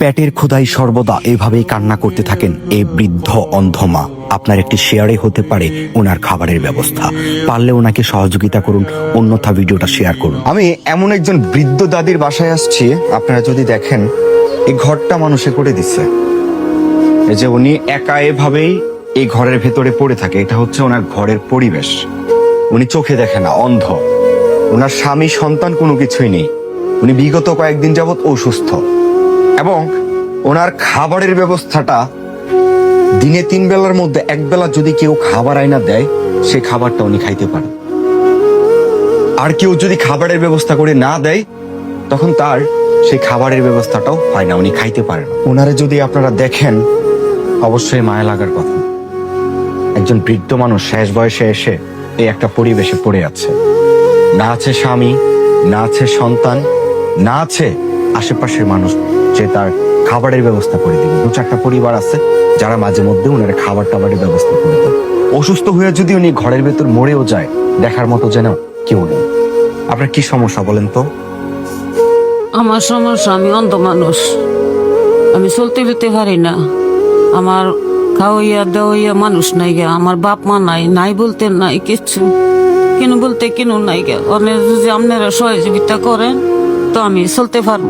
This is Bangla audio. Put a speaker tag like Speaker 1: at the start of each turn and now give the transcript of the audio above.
Speaker 1: পেটের ক্ষুধায় সর্বদা এভাবেই কান্না করতে থাকেন এই বৃদ্ধ অন্ধ মা। আপনার একটি শেয়ারে হতে পারে ওনার খাবারের ব্যবস্থা। পারলে ওনাকে সহযোগিতা করুন, অন্যথা ভিডিওটা শেয়ার করুন।
Speaker 2: আমি এমন একজন বৃদ্ধ দাদির বাসায় আসছি, আপনারা যদি দেখেন এই ঘরটা মানুষে করে দিচ্ছে। এই যে উনি একা এভাবেই এই ঘরের ভেতরে পড়ে থাকে, এটা হচ্ছে ওনার ঘরের পরিবেশ। উনি চোখে দেখে না, অন্ধ। ওনার স্বামী সন্তান কোনো কিছুই নেই। উনি বিগত কয়েকদিন যাবৎ অসুস্থ এবং ওনার খাবারের ব্যবস্থাটা দিনে 3 বেলার মধ্যে 1 বেলা যদি কেউ খাবার আইনা দেয়, সে খাবারটা উনি খাইতে পারে। আর কেউ যদি খাবারের ব্যবস্থা করে না দেয়, তখন তার সেই খাবারের ব্যবস্থাটাও হয় না, উনি খাইতে পারে না। ওনারে যদি আপনারা দেখেন, অবশ্যই মায়া লাগার কথা। একজন বৃদ্ধ মানুষ শেষ বয়সে এসে এই একটা পরিবেশে পড়ে আছে। না আছে স্বামী, না আছে সন্তান, না আছে আশেপাশের মানুষ যে তার খাবারের ব্যবস্থা করে দিবে। 2-4টা পরিবার আছে যারা মাঝে মধ্যে ওনার খাবার টাবারের ব্যবস্থা করে দেয়। অসুস্থ হয়ে যদি উনি ঘরের ভেতর মরেও যায়, দেখার মতো যেন কেউ নেই। আপনার কি সমস্যা বলেন তো?
Speaker 3: আমার সমস্যা, আমি অন্ধ মানুষ, আমি চলতে ফিরতে পারি না। আমার খাওয়াইয়া দেওয়াইয়া মানুষ নাই গে, আমার বাপ মা নাই, নাই বলতে নাই কিচ্ছু, কেন বলতে কেন নাই গে। অনেক যদি আপনারা সহযোগিতা করেন তো আমি চলতে পারবো।